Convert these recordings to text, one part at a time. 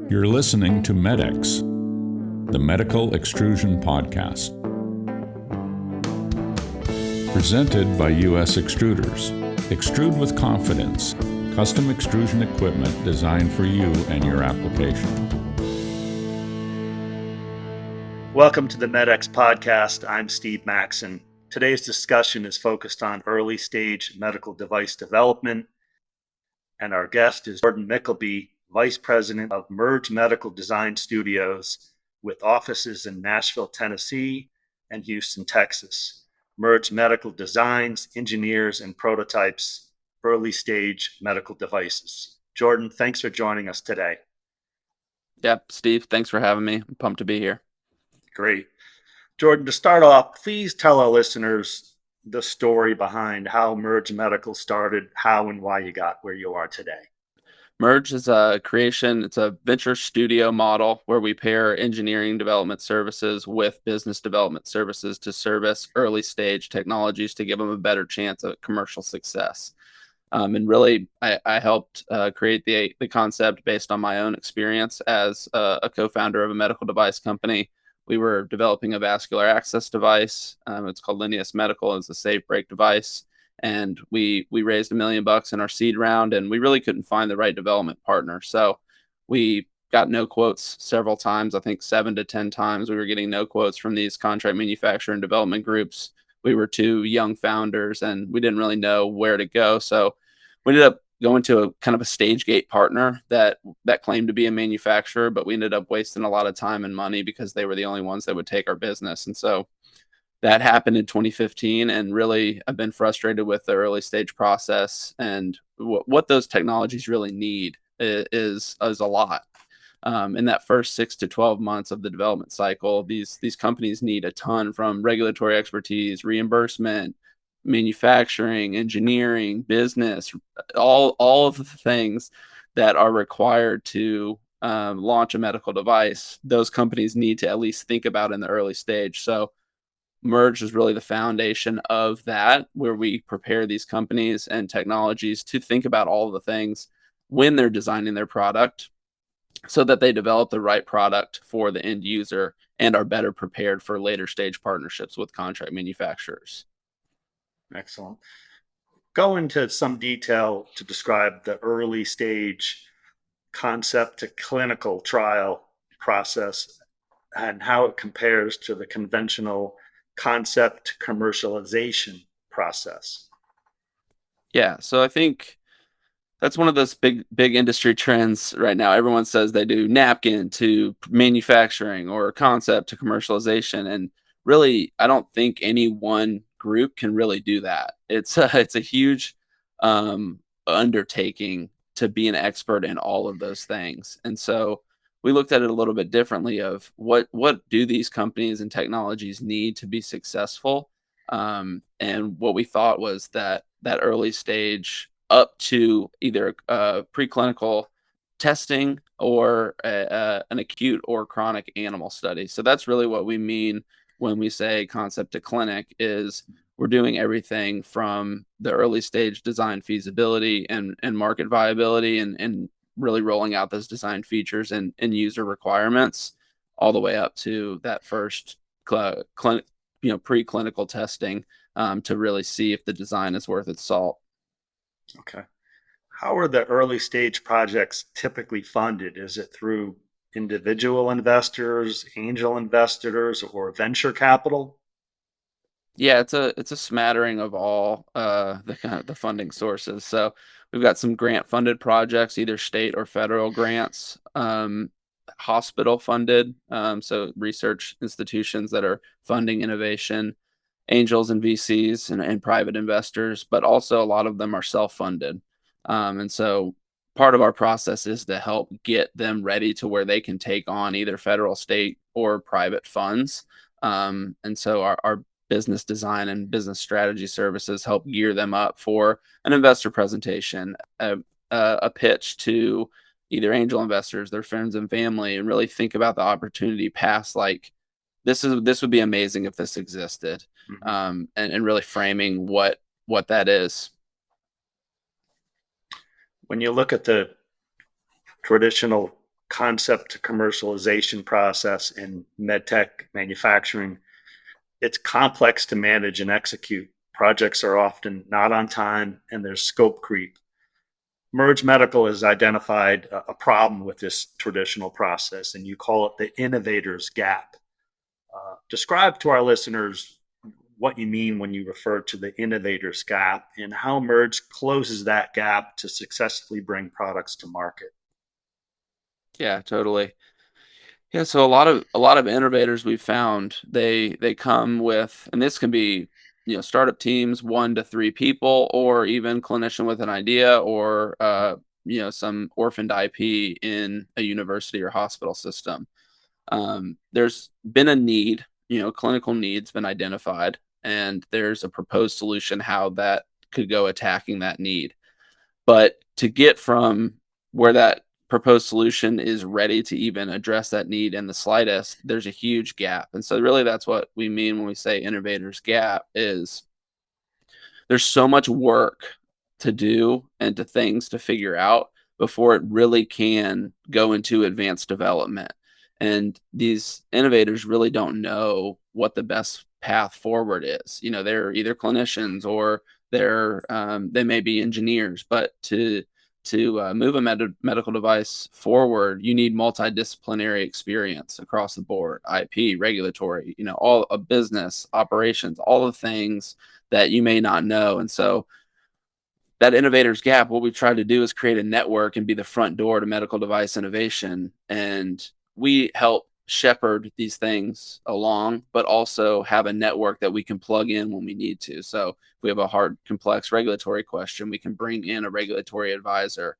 You're listening to MedX, the Medical Extrusion Podcast. Presented by U.S. Extruders. Extrude with confidence. Custom extrusion equipment designed for you and your application. Welcome to the MedX Podcast. I'm Steve Maxson. Today's discussion is focused on early stage medical device development, and our guest is Jordan Mykleby, Vice President of Merge Medical Design Studios with offices in Nashville, Tennessee and Houston, Texas. Merge Medical designs, engineers, and prototypes early stage medical devices. Jordan, thanks for joining us today. Yep, Steve, thanks for having me. I'm pumped to be here. Great. Jordan, to start off, please tell our listeners the story behind how Merge Medical started, how and why you got where you are today. Merge is a creation, it's a venture studio model where we pair engineering development services with business development services to service early stage technologies to give them a better chance at commercial success. And really, I helped create the concept based on my own experience as a co-founder of a medical device company. We were developing a vascular access device. It's called Lineus Medical. It's a safe break device. And we raised $1 million in our seed round, and we really couldn't find the right development partner. So we got no quotes several times. I think 7 to 10 times we were getting no quotes from these contract manufacturer and development groups. We were two young founders, and we didn't really know where to go. So we ended up going to a kind of a stage gate partner that claimed to be a manufacturer, but we ended up wasting a lot of time and money because they were the only ones that would take our business. And so that happened in 2015, and really I've been frustrated with the early stage process, and what those technologies really need is a lot. In that first 6 to 12 months of the development cycle, these companies need a ton, from regulatory expertise, reimbursement, manufacturing, engineering, business, all of the things that are required to launch a medical device. Those companies need to at least think about in the early stage. So Merge is really the foundation of that, where we prepare these companies and technologies to think about all the things when they're designing their product so that they develop the right product for the end user and are better prepared for later stage partnerships with contract manufacturers. Excellent. Go into some detail to describe the early stage concept to clinical trial process and how it compares to the conventional concept commercialization process. Yeah, so I think that's one of those big industry trends right now. Everyone says they do napkin to manufacturing or concept to commercialization, and really, I don't think any one group can really do that. It's a huge undertaking to be an expert in all of those things, and so we looked at it a little bit differently of what do these companies and technologies need to be successful. And what we thought was that early stage up to either preclinical testing or an acute or chronic animal study. So that's really what we mean when we say concept to clinic. Is we're doing everything from the early stage design feasibility and market viability and really rolling out those design features and user requirements all the way up to that first preclinical testing to really see if the design is worth its salt. Okay. How are the early stage projects typically funded? Is it through individual investors, angel investors, or venture capital? Yeah, it's a smattering of all the funding sources. So we've got some grant funded projects, either state or federal grants, hospital funded, so research institutions that are funding innovation, angels and VCs and private investors, but also a lot of them are self-funded. And so part of our process is to help get them ready to where they can take on either federal, state, or private funds. And so our business design and business strategy services help gear them up for an investor presentation, a pitch to either angel investors, their friends and family, and really think about the opportunity past like, this would be amazing if this existed, and really framing what that is. When you look at the traditional concept to commercialization process in medtech manufacturing, it's complex to manage and execute. Projects are often not on time and there's scope creep. Merge Medical has identified a problem with this traditional process, and you call it the innovator's gap. Describe to our listeners what you mean when you refer to the innovator's gap and how Merge closes that gap to successfully bring products to market. Yeah, totally. Yeah, so a lot of innovators we've found, they come with, and this can be, startup teams, 1 to 3 people, or even clinician with an idea, or some orphaned IP in a university or hospital system. There's been a need, clinical needs been identified, and there's a proposed solution how that could go attacking that need. But to get from where that proposed solution is ready to even address that need in the slightest, there's a huge gap. And so really that's what we mean when we say innovators gap is there's so much work to do and to things to figure out before it really can go into advanced development. And these innovators really don't know what the best path forward is. They're either clinicians or they may be engineers, but to move a medical device forward, you need multidisciplinary experience across the board, IP, regulatory, all a business operations, all the things that you may not know. And so that innovators gap, what we've tried to do is create a network and be the front door to medical device innovation. And we help shepherd these things along, but also have a network that we can plug in when we need to. So if we have a hard, complex regulatory question, we can bring in a regulatory advisor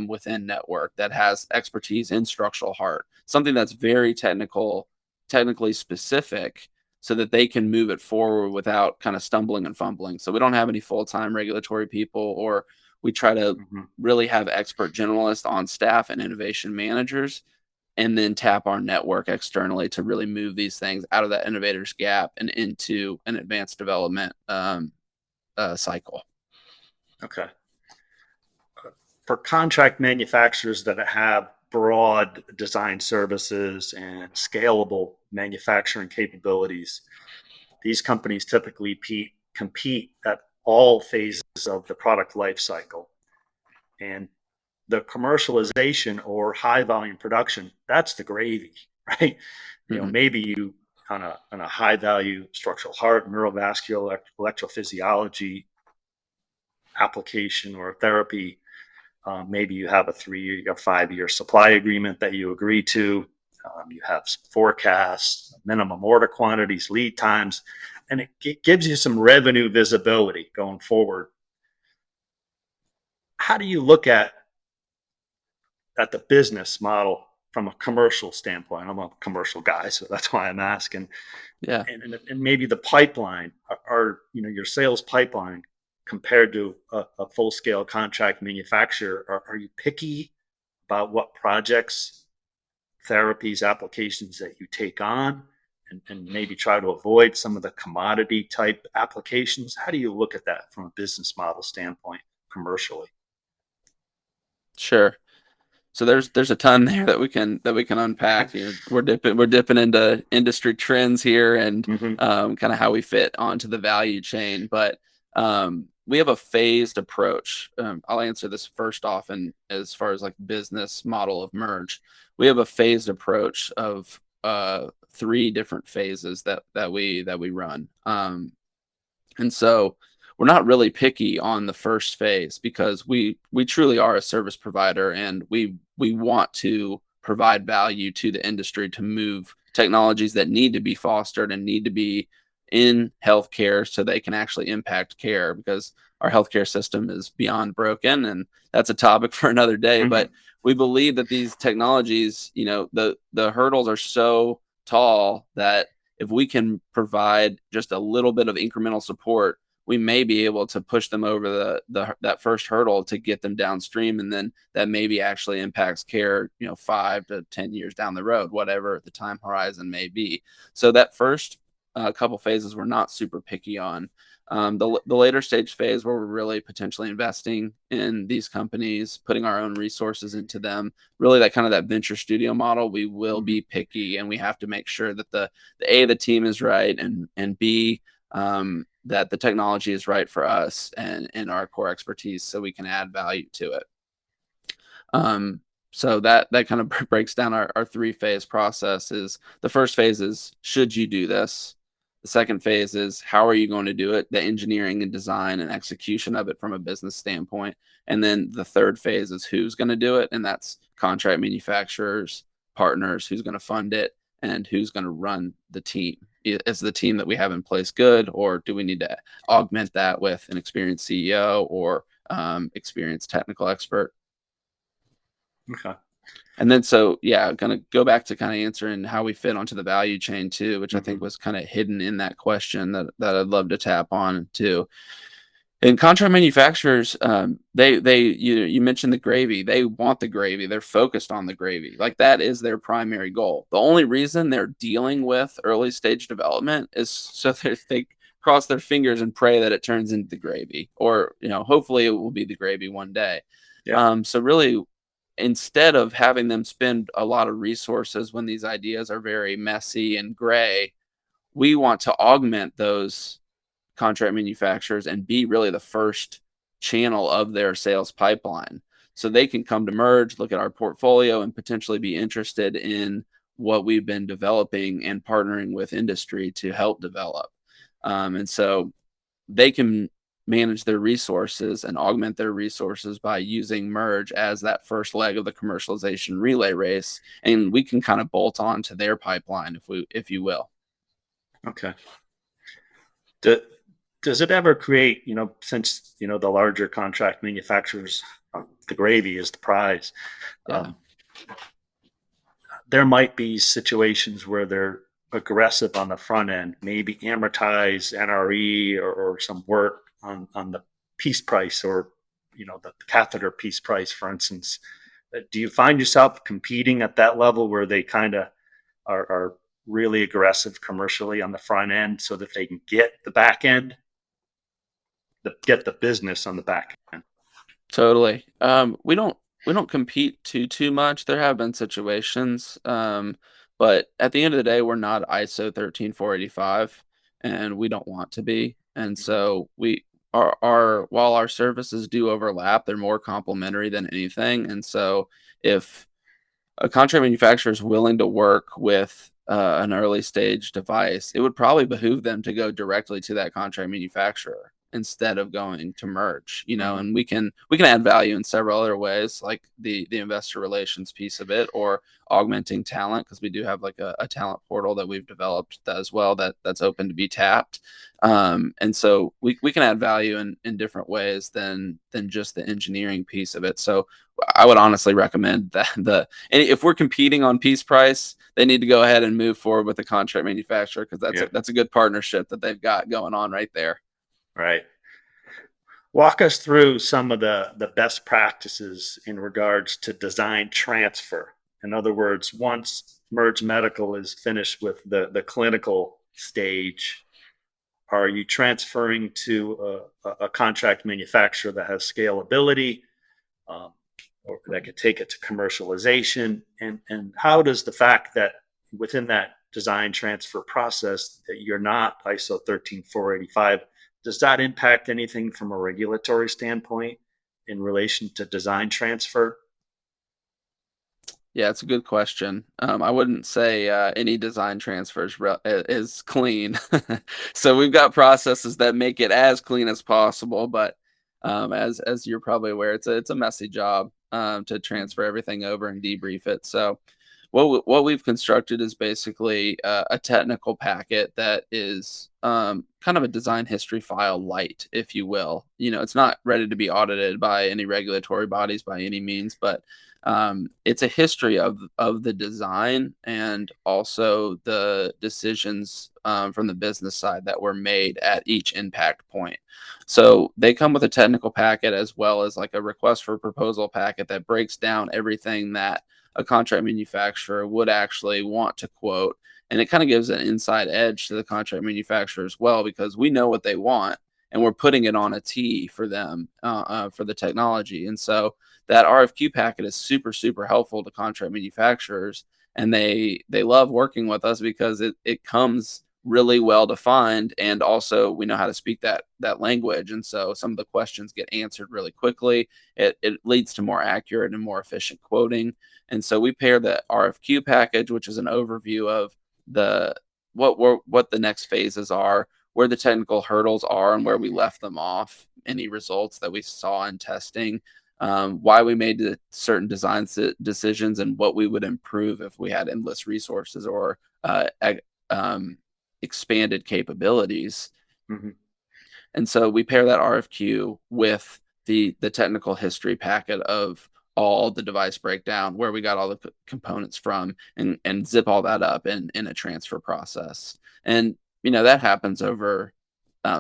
within network that has expertise in structural heart, something that's very technically specific, so that they can move it forward without kind of stumbling and fumbling. So we don't have any full-time regulatory people, or we try to really have expert generalists on staff and innovation managers, and then tap our network externally to really move these things out of that innovators gap and into an advanced development cycle. Okay. For contract manufacturers that have broad design services and scalable manufacturing capabilities, these companies typically compete at all phases of the product life cycle. And the commercialization or high volume production, that's the gravy, right? Maybe you on a high value structural heart, neurovascular, electrophysiology application or therapy, maybe you have a 3-year, 5-year supply agreement that you agree to. You have forecasts, minimum order quantities, lead times, and it gives you some revenue visibility going forward. How do you look at the business model from a commercial standpoint? I'm a commercial guy, so that's why I'm asking. Yeah. And maybe the pipeline, are your sales pipeline compared to a full-scale contract manufacturer, are you picky about what projects, therapies, applications that you take on, and maybe try to avoid some of the commodity type applications? How do you look at that from a business model standpoint commercially? Sure. So there's a ton there that we can unpack. We're dipping into industry trends here and kind of how we fit onto the value chain. But we have a phased approach. I'll answer this first off, and as far as like business model of Merge, we have a phased approach of 3 different phases that we run. And so we're not really picky on the first phase, because we truly are a service provider, and we want to provide value to the industry to move technologies that need to be fostered and need to be in healthcare so they can actually impact care, because our healthcare system is beyond broken, and that's a topic for another day. But we believe that these technologies, the hurdles are so tall that if we can provide just a little bit of incremental support, we may be able to push them over that first hurdle to get them downstream, and then that maybe actually impacts care, 5 to 10 years down the road, whatever the time horizon may be. So that first couple phases we're not super picky on. The later stage phase where we're really potentially investing in these companies, putting our own resources into them, really that venture studio model, we will be picky, and we have to make sure that the team is right, and B, that the technology is right for us and our core expertise, so we can add value to it. So that kind of breaks down our 3-phase process. Is the first phase is, should you do this? The second phase is, how are you going to do it? The engineering and design and execution of it from a business standpoint. And then the third phase is, who's going to do it? And that's contract manufacturers, partners, who's going to fund it, and who's going to run the team. Is the team that we have in place good, or do we need to augment that with an experienced CEO or experienced technical expert? Okay. And then, going to go back to kind of answering how we fit onto the value chain too, which I think was kind of hidden in that question that I'd love to tap on too. And contract manufacturers, you mentioned the gravy. They want the gravy. They're focused on the gravy. Like, that is their primary goal. The only reason they're dealing with early stage development is so they cross their fingers and pray that it turns into the gravy, or hopefully it will be the gravy one day. Yeah. So really, instead of having them spend a lot of resources when these ideas are very messy and gray, we want to augment those contract manufacturers and be really the first channel of their sales pipeline, so they can come to Merge, look at our portfolio, and potentially be interested in what we've been developing and partnering with industry to help develop. And so they can manage their resources and augment their resources by using Merge as that first leg of the commercialization relay race, and we can kind of bolt on to their pipeline, if you will. Okay. Does it ever create, since the larger contract manufacturers, the gravy is the prize? Yeah. There might be situations where they're aggressive on the front end, maybe amortize NRE or some work on the piece price, or the catheter piece price, for instance. Do you find yourself competing at that level where they kind of are really aggressive commercially on the front end so that they can get the back end, get the business on the back end? Totally. We don't compete too much. There have been situations, but at the end of the day, we're not ISO 13485, and we don't want to be. And so while our services do overlap, they're more complementary than anything. And so if a contract manufacturer is willing to work with an early stage device, it would probably behoove them to go directly to that contract manufacturer instead of going to Merge, and we can add value in several other ways, like the investor relations piece of it, or augmenting talent, because we do have like a talent portal that we've developed as well that's open to be tapped. And so we can add value in different ways than just the engineering piece of it. So I would honestly recommend that and if we're competing on piece price, they need to go ahead and move forward with the contract manufacturer, because that's a good partnership that they've got going on right there. Right. Walk us through some of the best practices in regards to design transfer. In other words, once Merge Medical is finished with the clinical stage, are you transferring to a contract manufacturer that has scalability, or that could take it to commercialization? And how does the fact that within that design transfer process that you're not ISO 13485, does that impact anything from a regulatory standpoint in relation to design transfer? Yeah, it's a good question. I wouldn't say any design transfer is clean. So we've got processes that make it as clean as possible, but as you're probably aware, it's a messy job to transfer everything over and debrief it. So what we've constructed is basically a technical packet that is kind of a design history file light, if you will. It's not ready to be audited by any regulatory bodies by any means, but it's a history of the design, and also the decisions from the business side that were made at each impact point. So they come with a technical packet, as well as like a request for proposal packet that breaks down everything that a contract manufacturer would actually want to quote. And it kind of gives an inside edge to the contract manufacturer as well, because we know what they want, and we're putting it on a T for them for the technology. And so that RFQ packet is super, super helpful to contract manufacturers, and they love working with us because it comes really well defined, and also we know how to speak that language, and so some of the questions get answered really quickly. It leads to more accurate and more efficient quoting. And so we pair the RFQ package, which is an overview of what the next phases are, where the technical hurdles are and where we left them off, any results that we saw in testing, why we made the certain design decisions, and what we would improve if we had endless resources or expanded capabilities. Mm-hmm. And so we pair that RFQ with the technical history packet of all the device breakdown, where we got all the components from, and zip all that up in a transfer process. And that happens over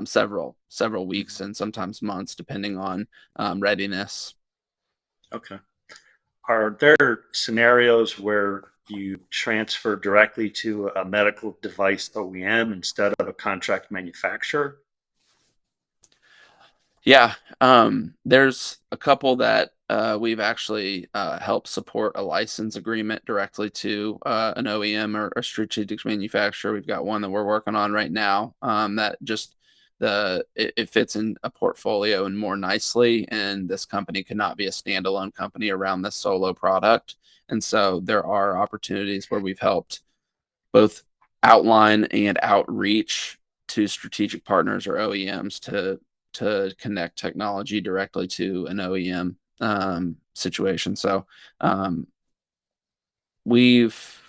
several weeks and sometimes months, depending on readiness. Okay. Are there scenarios where you transfer directly to a medical device OEM instead of a contract manufacturer? Yeah, there's a couple that we've actually helped support a license agreement directly to an OEM or a strategic manufacturer. We've got one that we're working on right now that just it fits in a portfolio and more nicely, and this company could not be a standalone company around this solo product. And so there are opportunities where we've helped both outline and outreach to strategic partners or OEMs to connect technology directly to an OEM situation. So we've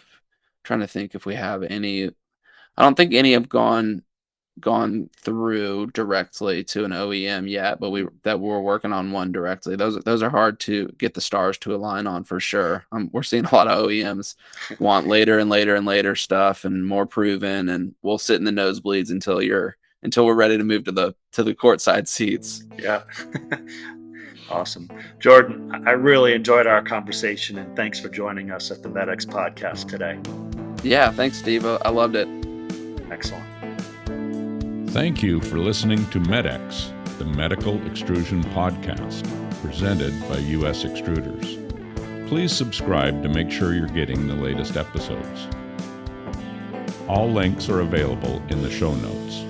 trying to think if we have any. I don't think any have gone through directly to an OEM yet, but we're working on one directly. Those are hard to get the stars to align on, for sure. We're seeing a lot of OEMs want later and later and later stuff and more proven, and we'll sit in the nosebleeds until we're ready to move to the courtside seats. Yeah. Awesome. Jordan, I really enjoyed our conversation, and thanks for joining us at the MedX podcast today. Yeah, thanks, Steve. I loved it. Excellent. Thank you for listening to MedX, the Medical Extrusion Podcast, presented by US Extruders. Please subscribe to make sure you're getting the latest episodes. All links are available in the show notes.